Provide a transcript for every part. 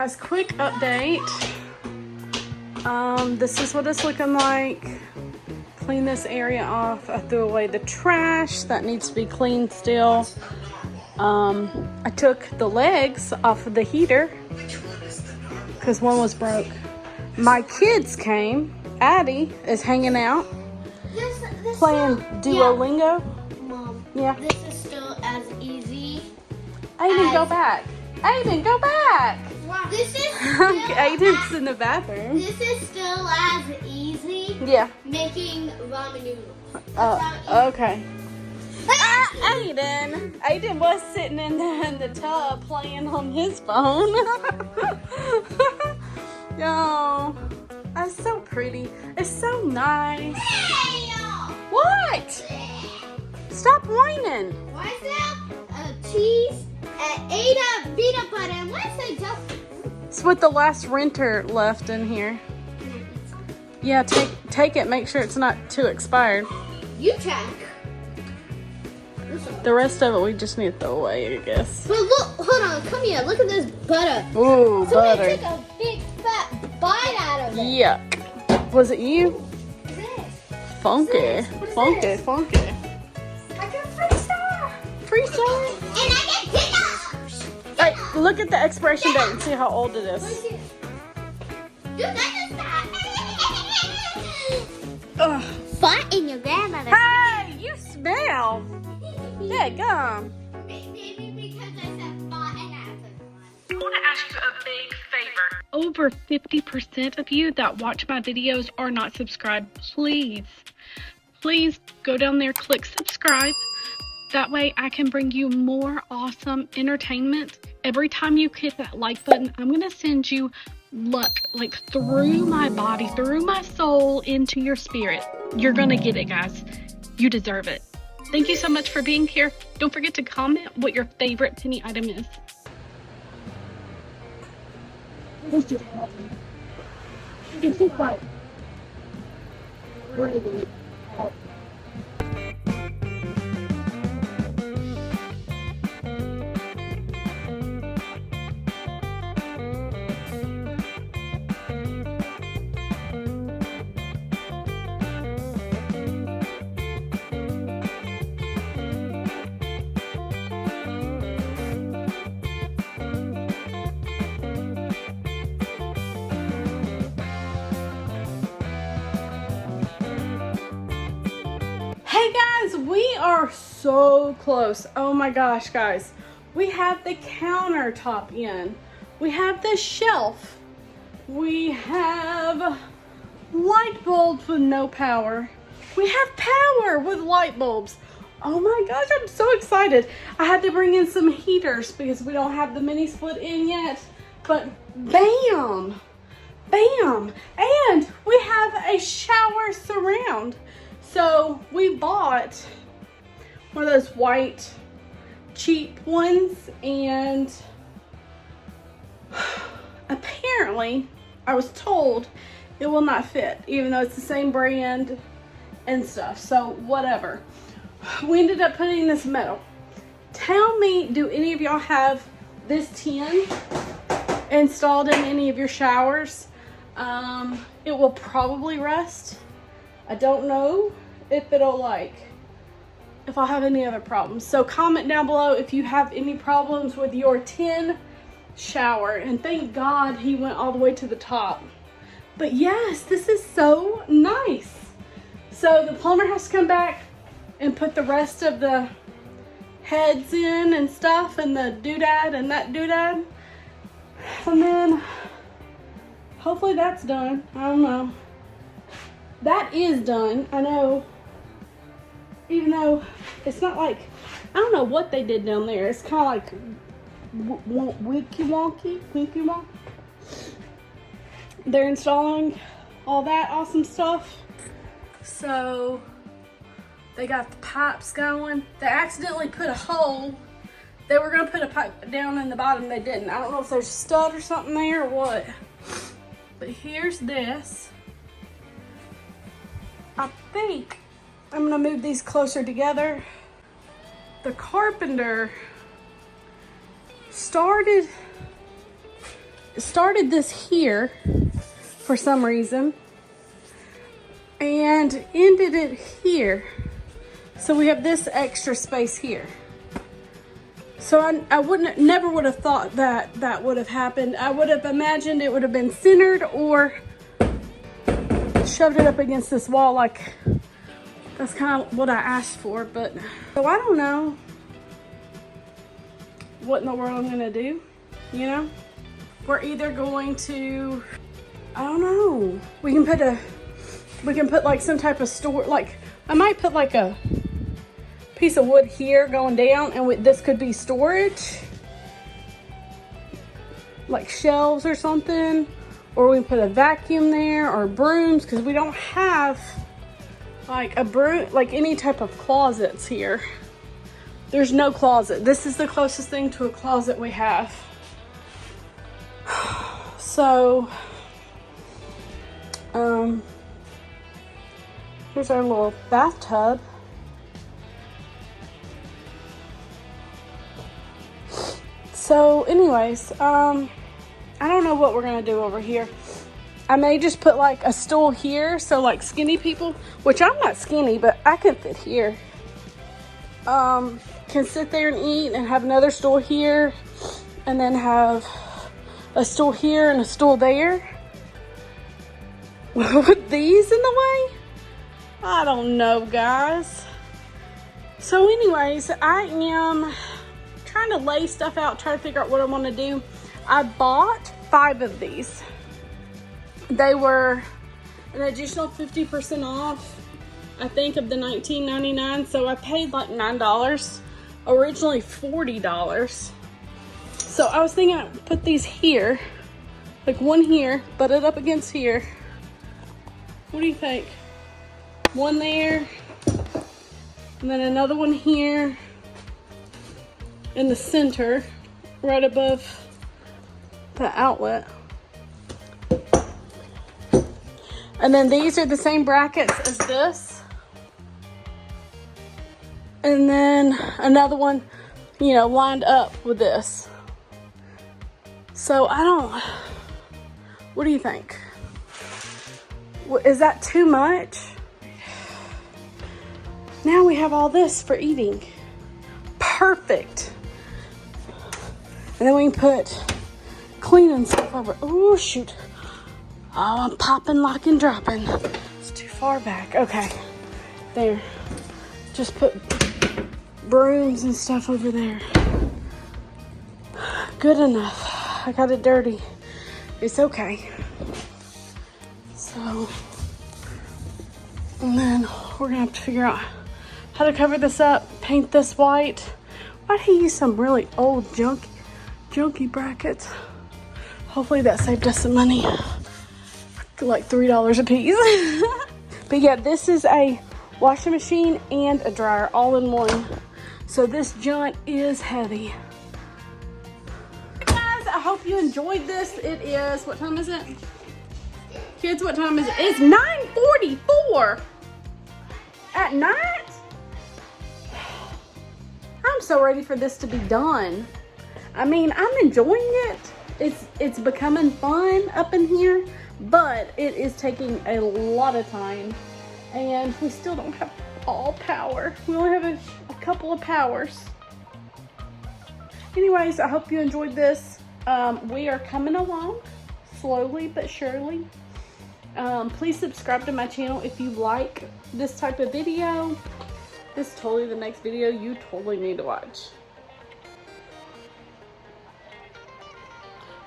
Guys, quick update. This is what it's looking like. Clean this area off. I threw away the trash that needs to be cleaned still. I took the legs off of the heater because one was broke. My kids came. Addie is hanging out, playing Duolingo. Mom, yeah. This is still as easy. Aiden, go back. Aiden, go back. This is Aiden's in the bathroom. This is still as easy. Yeah. Making ramen noodles. Okay. Aiden was sitting in the tub playing on his phone. Yo, that's so pretty. It's so nice. What? Stop whining. Why is there cheese and Ada peanut butter and what's it just? It's what the last renter left in here. Yeah, take it. Make sure it's not too expired. You check. The rest of it we just need to throw away, I guess. But look, hold on, come here. Look at this butter. Ooh, butter. Somebody took a big fat bite out of it. Yuck. Was it you? What's this? Funky. Funky. Funky. I got free star. Free star? And I get dinners. Hey, look at the expiration date and see how old it is. Dude, that's not. Ugh. Fart in your grandmother. Hey, you smell. Yeah, gum. Maybe because I said fart and I I want to ask you a big favor. Over 50% of you that watch my videos are not subscribed. Please go down there, click subscribe. That way I can bring you more awesome entertainment. Every time you hit that like button, I'm going to send you luck, like through my body, through my soul, into your spirit. You're going to get it, guys. You deserve it. Thank you so much for being here. Don't forget to comment what your favorite penny item is. Hey guys, we are so close. Oh my gosh, guys. We have the countertop in. We have the shelf. We have light bulbs with no power. We have power with light bulbs. Oh my gosh, I'm so excited. I had to bring in some heaters because we don't have the mini split in yet. But bam, bam. And we have a shower surround. So we bought one of those white cheap ones, and apparently I was told it will not fit, even though it's the same brand and stuff. So whatever. We ended up putting this metal. Tell me, do any of y'all have this tin installed in any of your showers? It will probably rust. I don't know if it'll if I'll have any other problems. So comment down below if you have any problems with your tin shower. And thank God he went all the way to the top. But yes, this is so nice. So the plumber has to come back and put the rest of the heads in and stuff, and the doodad and that doodad. And then hopefully that's done. I don't know. That is done, I know, even though it's not I don't know what they did down there. It's kind of like winky wonky. They're installing all that awesome stuff. So they got the pipes going. They accidentally put a hole. They were gonna put a pipe down in the bottom, they didn't. I don't know if there's a stud or something there or what. But here's this. I think I'm gonna move these closer together. The carpenter started started this here for some reason and ended it here. So we have this extra space here. So I never would have thought that that would have happened. I would have imagined it would have been centered or shoved it up against this wall. Like, that's kind of what I asked for, but so I don't know what in the world I'm gonna do, you know? We're either going to, I don't know. We can put like some type of store, like I might put like a piece of wood here going down, and this could be storage, like shelves or something, or we can put a vacuum there or brooms, because we don't have like a broom, like any type of closets here. There's no closet. This is the closest thing to a closet we have. So, here's our little bathtub. So anyways, I don't know what we're gonna do over here. I may just put like a stool here, so like skinny people, which I'm not skinny, but I can fit here, can sit there and eat, and have another stool here, and then have a stool here and a stool there. With these in the way? I don't know, guys. So anyways, I am trying to lay stuff out, try to figure out what I want to do. I bought 5 of these. They were an additional 50% off, I think, of the $19.99. So I paid like $9, originally $40. So I was thinking I'd put these here, like one here, butt it up against here. What do you think? One there, and then another one here in the center, right above the outlet. And then these are the same brackets as this. And then another one, you know, lined up with this. So I don't, what do you think? Is that too much? Now we have all this for eating. Perfect. And then we can put cleaning stuff over. Oh, shoot. Oh, I'm popping, locking, dropping. It's too far back. Okay. There. Just put brooms and stuff over there. Good enough. I got it dirty. It's okay. So, and then we're gonna have to figure out how to cover this up, paint this white. Why'd he use some really old junky brackets? Hopefully that saved us some money. Like $3 a piece. But yeah, this is a washing machine and a dryer all in one. So this joint is heavy. Guys, I hope you enjoyed this. It is, what time is it? Kids, what time is it? It's 9:44 at night. I'm so ready for this to be done. I mean, I'm enjoying it. It's becoming fun up in here, but it is taking a lot of time, and we still don't have all power. We only have a couple of powers. Anyways, I hope you enjoyed this. We are coming along slowly but surely. Please subscribe to my channel if you like this type of video. This is totally the next video you totally need to watch.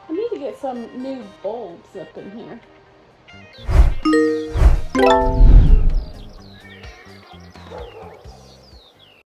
I need to get some new bulbs up in here.